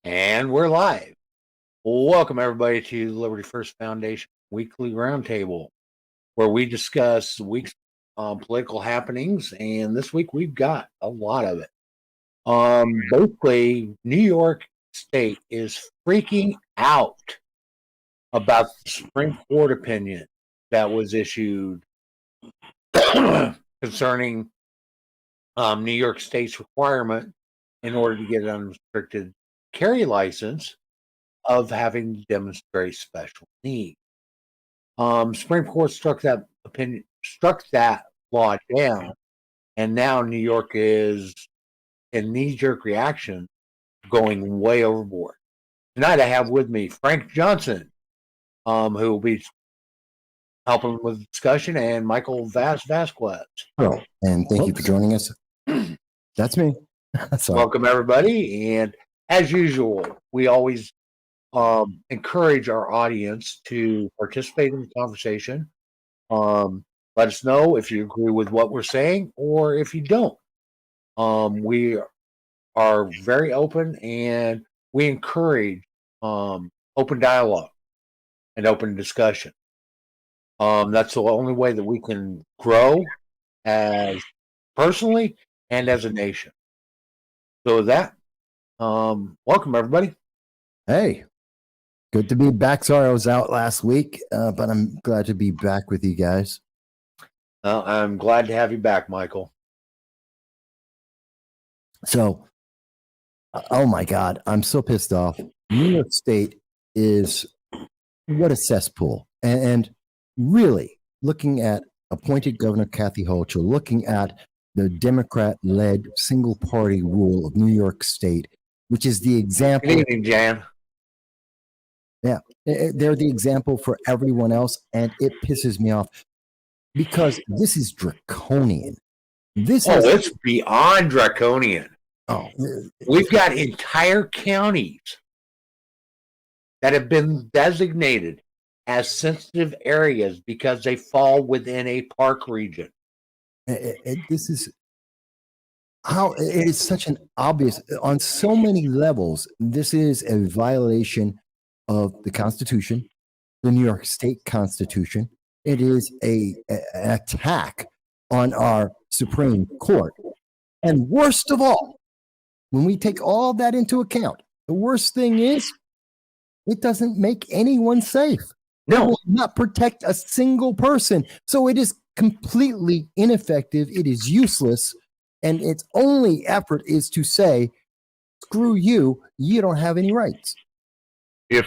And we're live. Welcome, everybody, to the Liberty First Foundation Weekly Roundtable, where we discuss the week's political happenings. And this week, we've got a lot of it. Basically, New York State is freaking out about the Supreme Court opinion that was issued concerning New York State's requirement in order to get an unrestricted carry license of having to demonstrate special needs. Supreme Court struck that law down, and now New York is in knee-jerk reaction, going way overboard. Tonight I have with me Frank Johnson, who will be helping with the discussion, and Michael Vasquez. Hello, and thank you for joining us. That's me. Welcome, everybody. And as usual, we always encourage our audience to participate in the conversation. Let us know if you agree with what we're saying or if you don't. We are very open, and we encourage open dialogue and open discussion. That's the only way that we can grow as personally and as a nation. So with that, welcome, everybody. Hey, good to be back. Sorry I was out last week, but I'm glad to be back with you guys. I'm glad to have you back, Michael. So, oh my God, I'm so pissed off. New York State is what a cesspool. And really, looking at appointed Governor Kathy Hochul, looking at the Democrat-led single-party rule of New York State, which is the example. Good evening, Jan. Yeah, they're the example for everyone else, and it pisses me off because this is draconian. It's beyond draconian. We've got entire counties that have been designated as sensitive areas because they fall within a park region. This is how it is such an obvious, on so many levels, this is a violation of the Constitution, the New York State Constitution. It is an attack on our Supreme Court. And worst of all, when we take all that into account, the worst thing is it doesn't make anyone safe. No. It will not protect a single person. So it is completely ineffective. It is useless. And its only effort is to say, screw you, you don't have any rights. If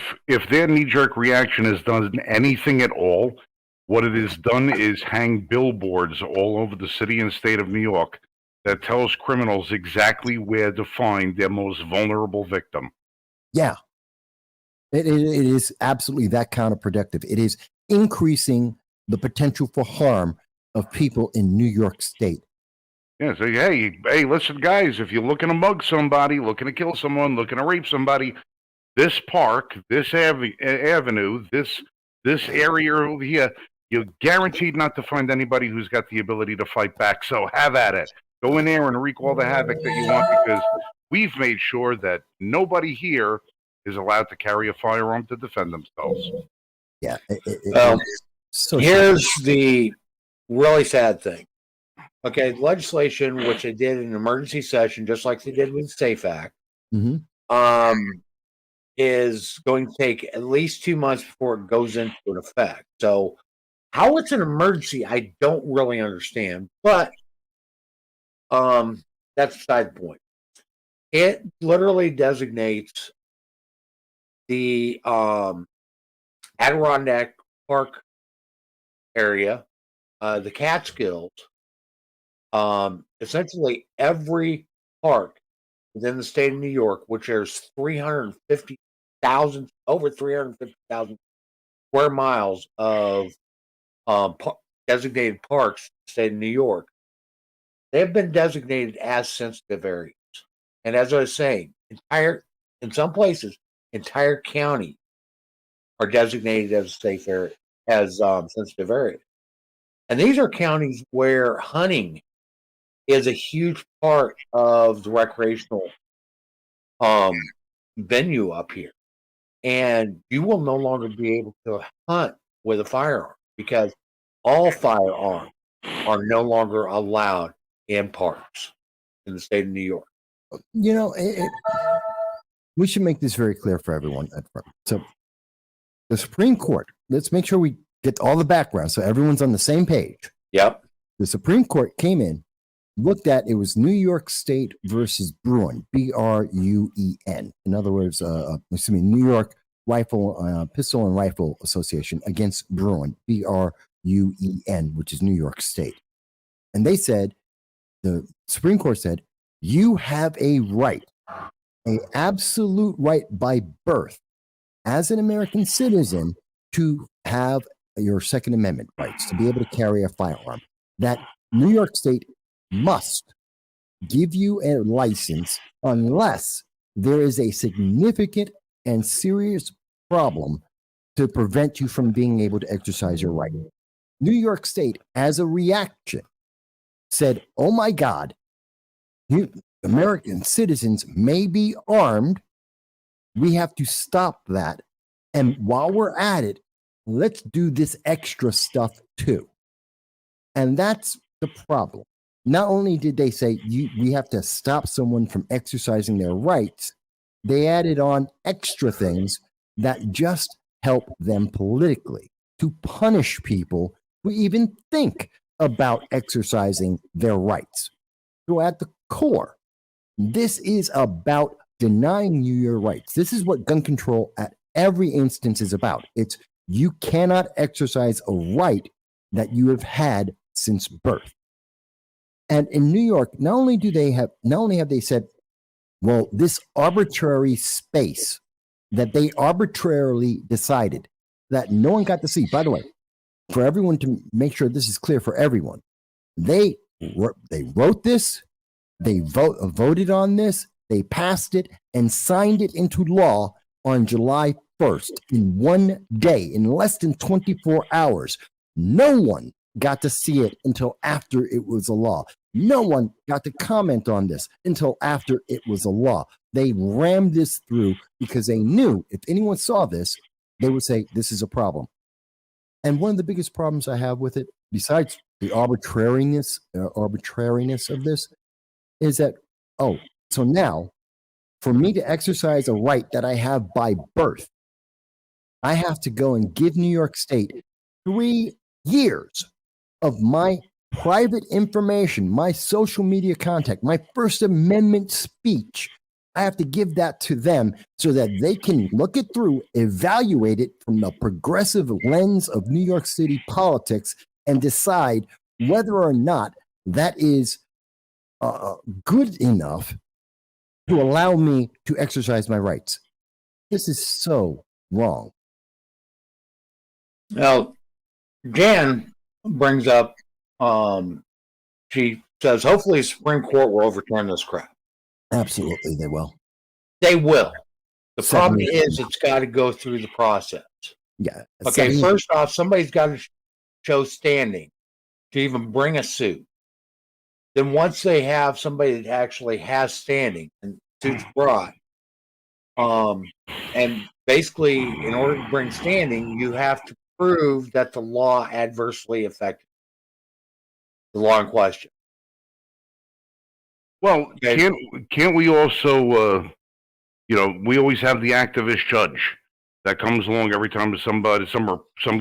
their knee-jerk reaction has done anything at all, what it has done is hang billboards all over the city and state of New York that tells criminals exactly where to find their most vulnerable victim. Yeah. It is absolutely that counterproductive. It is increasing the potential for harm of people in New York State. Yeah, so hey, listen, guys, if you're looking to mug somebody, looking to kill someone, looking to rape somebody, this park, this avenue, this area over here, you're guaranteed not to find anybody who's got the ability to fight back. So have at it. Go in there and wreak all the havoc that you want, because we've made sure that nobody here is allowed to carry a firearm to defend themselves. Yeah. Here's the really sad thing. Okay, legislation, which they did in an emergency session, just like they did with the SAFE Act, is going to take at least 2 months before it goes into effect. So how it's an emergency, I don't really understand, but that's beside the point. It literally designates the Adirondack Park area, the Catskills, essentially every park within the state of New York, which there's over 350,000 square miles of designated parks in the state of New York. They've been designated as sensitive areas. And as I was saying, in some places, entire counties are designated as safe area, as sensitive areas. And these are counties where hunting is a huge part of the recreational venue up here, and you will no longer be able to hunt with a firearm because all firearms are no longer allowed in parks in the state of New York. You know, we should make this very clear for everyone at front. So, the Supreme Court, let's make sure we get all the background so everyone's on the same page. Yep. The Supreme Court came in, looked at it was New York State versus Bruin, Bruen. In other words, New York Pistol and Rifle Association against Bruin, Bruen, which is New York State. And they said, the Supreme Court said, you have a right, an absolute right by birth as an American citizen to have your Second Amendment rights, to be able to carry a firearm. That New York State must give you a license unless there is a significant and serious problem to prevent you from being able to exercise your right. New York State, as a reaction, said, oh my God, American citizens may be armed. We have to stop that. And while we're at it, let's do this extra stuff too. And that's the problem. Not only did they say we have to stop someone from exercising their rights, they added on extra things that just help them politically to punish people who even think about exercising their rights. So at the core, this is about denying you your rights. This is what gun control at every instance is about. It's you cannot exercise a right that you have had since birth. And in New York, not only have they said, well, this arbitrary space that they arbitrarily decided that no one got to see. By the way, for everyone to make sure this is clear for everyone, they wrote this, they voted on this, they passed it and signed it into law on July 1st in one day, in less than 24 hours. No one got to see it until after it was a law. No one got to comment on this until after it was a law. They rammed this through because they knew if anyone saw this, they would say, this is a problem. And one of the biggest problems I have with it, besides the arbitrariness of this, is that, so now for me to exercise a right that I have by birth, I have to go and give New York State 3 years of my private information, my social media contact, my First Amendment speech. I have to give that to them so that they can look it through, evaluate it from the progressive lens of New York City politics, and decide whether or not that is good enough to allow me to exercise my rights. This is so wrong. Now, Jan brings up, she says, hopefully the Supreme Court will overturn this crap. Absolutely, they will. They will. The problem is it's got to go through the process. Yeah. Okay, first off, somebody's got to show standing to even bring a suit. Then once they have somebody that actually has standing and suits brought, and basically in order to bring standing, you have to prove that the law adversely affected the law in question. Well, Okay. can't we also, we always have the activist judge that comes along every time some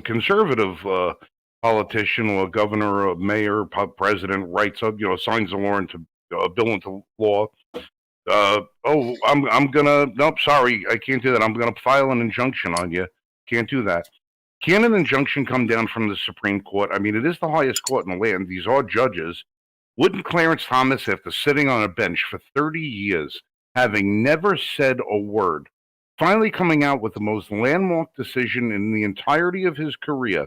conservative politician or governor or mayor, president writes up, signs a law into a bill into law. Nope, sorry, I can't do that. I'm gonna file an injunction on you. Can't do that. Can an injunction come down from the Supreme Court? I mean, it is the highest court in the land. These are judges. Wouldn't Clarence Thomas, after sitting on a bench for 30 years, having never said a word, finally coming out with the most landmark decision in the entirety of his career,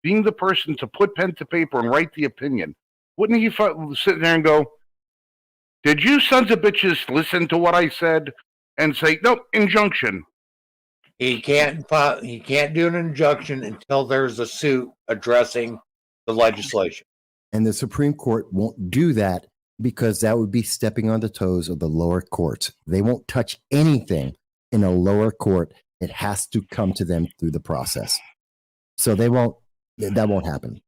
being the person to put pen to paper and write the opinion, wouldn't he sit there and go, did you sons of bitches listen to what I said? And say, nope, injunction. He can't do an injunction until there's a suit addressing the legislation. And the Supreme Court won't do that because that would be stepping on the toes of the lower courts. They won't touch anything in a lower court, it has to come to them through the process. So that won't happen.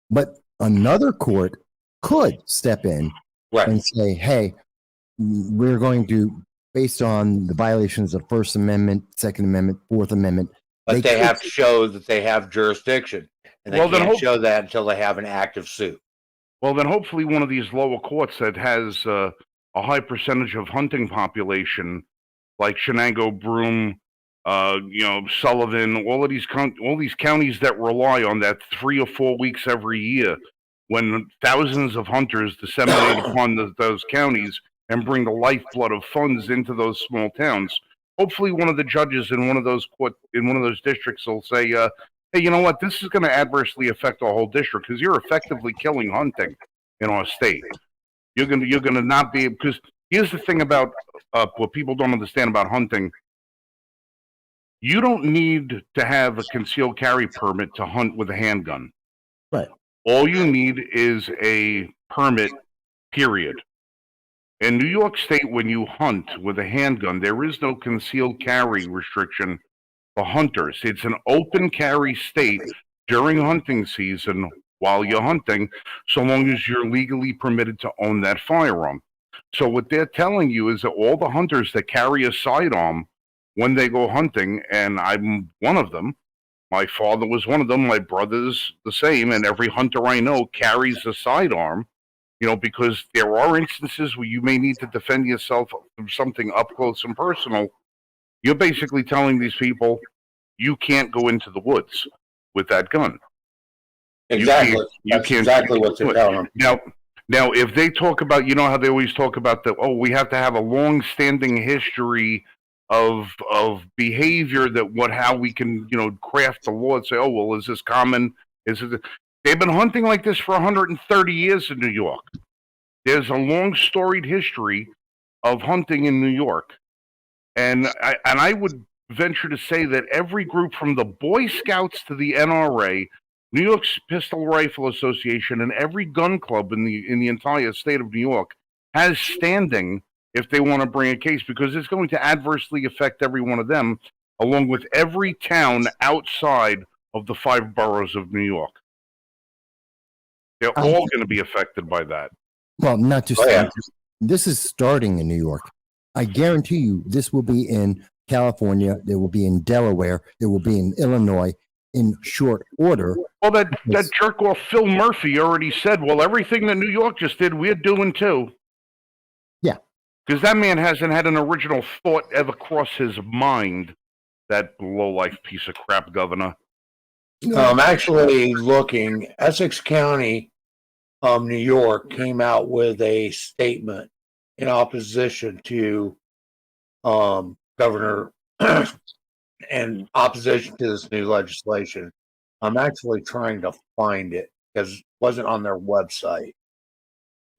But another court could step in Right. and say, hey, we're going to, based on the violations of First Amendment, Second Amendment, Fourth Amendment. But they have to show that they have jurisdiction, and they can't show that until they have an active suit. Well, then hopefully one of these lower courts that has a high percentage of hunting population, like Shenango, Broome, Sullivan, all these counties that rely on that 3 or 4 weeks every year, when thousands of hunters disseminate upon those counties and bring the lifeblood of funds into those small towns. Hopefully, one of the judges in one of those districts will say, "Hey, you know what? This is going to adversely affect our whole district because you're effectively killing hunting in our state. You're going to not be, because here's the thing about what people don't understand about hunting. You don't need to have a concealed carry permit to hunt with a handgun. Right. All you need is a permit, period. In New York State, when you hunt with a handgun, there is no concealed carry restriction for hunters. It's an open carry state during hunting season while you're hunting, so long as you're legally permitted to own that firearm. So what they're telling you is that all the hunters that carry a sidearm when they go hunting, and I'm one of them, my father was one of them, my brother's the same, and every hunter I know carries a sidearm, because there are instances where you may need to defend yourself from something up close and personal. You're basically telling these people you can't go into the woods with that gun. Exactly. That's exactly what they're telling them. Now, if they talk about, how they always talk about we have to have a long-standing history of behavior how we can, craft the law and say, oh, well, is this common? They've been hunting like this for 130 years in New York. There's a long storied history of hunting in New York. And I would venture to say that every group from the Boy Scouts to the NRA, New York's Pistol Rifle Association, and every gun club in the entire state of New York has standing if they want to bring a case, because it's going to adversely affect every one of them, along with every town outside of the 5 boroughs of New York. They're all going to be affected by that. Well, not just that. This is starting in New York. I guarantee you this will be in California. It will be in Delaware. It will be in Illinois in short order. Well, that jerk off Phil Murphy already said, well, everything that New York just did, we're doing too. Yeah. Because that man hasn't had an original thought ever cross his mind, that low-life piece of crap governor. I'm actually looking. Essex County, New York, came out with a statement in opposition to Governor and opposition to this new legislation. I'm actually trying to find it because it wasn't on their website.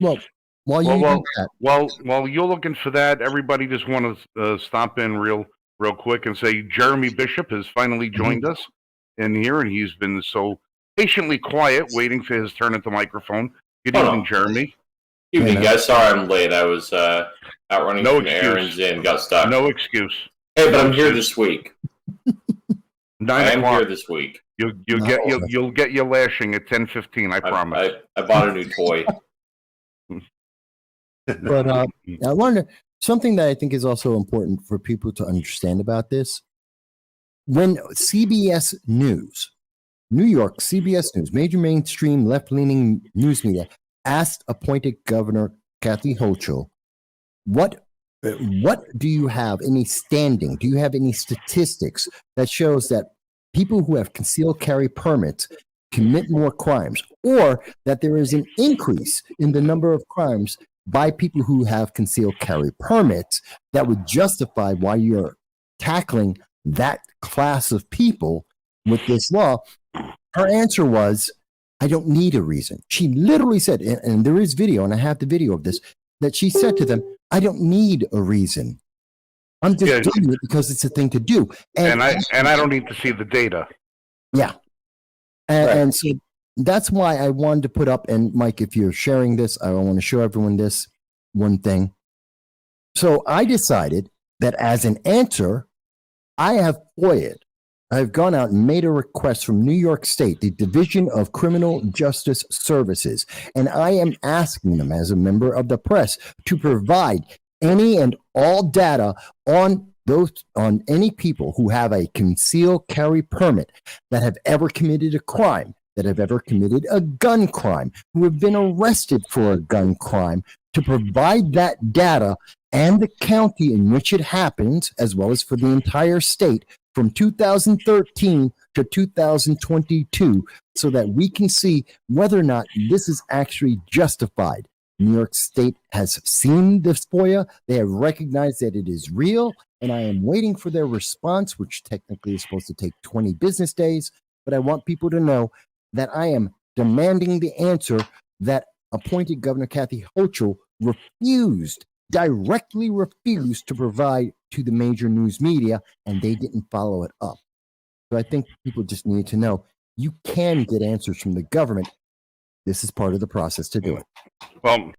Well, while you're looking for that, everybody just want to stop in real quick and say Jeremy Bishop has finally joined us in here, and he's been so patiently quiet, waiting for his turn at the microphone. Good evening, Jeremy. Evening, guys. Sorry I'm late. I was out running some errands and got stuck. No excuse. Hey, but I'm here this week. 9 I'm o'clock. here this week. You'll get your lashing at 10:15. I promise. I bought a new toy. But I wonder, something that I think is also important for people to understand about this. When CBS News, New York CBS News, major mainstream left-leaning news media, asked appointed Governor Kathy Hochul, what do you have any standing? Do you have any statistics that shows that people who have concealed carry permits commit more crimes, or that there is an increase in the number of crimes by people who have concealed carry permits that would justify why you're tackling that class of people with this law? Her answer was, I don't need a reason. She literally said, and there is video, and I have the video of this, that she said to them, I don't need a reason. I'm just doing it because it's a thing to do. And I don't need to see the data. Yeah. And so that's why I wanted to put up, and Mike, if you're sharing this, I want to show everyone this one thing. So I decided that as an answer, I have FOIA'd. I've gone out and made a request from New York State, the Division of Criminal Justice Services, and I am asking them as a member of the press to provide any and all data on any people who have a concealed carry permit that have ever committed a crime, that have ever committed a gun crime, who have been arrested for a gun crime, to provide that data and the county in which it happens, as well as for the entire state, from 2013 to 2022, so that we can see whether or not this is actually justified. New York State has seen this FOIA. They have recognized that it is real, and I am waiting for their response, which technically is supposed to take 20 business days. But I want people to know that I am demanding the answer that appointed Governor Kathy Hochul directly refused to provide to the major news media, and they didn't follow it up. So I think people just need to know you can get answers from the government. This is part of the process to do it. Well,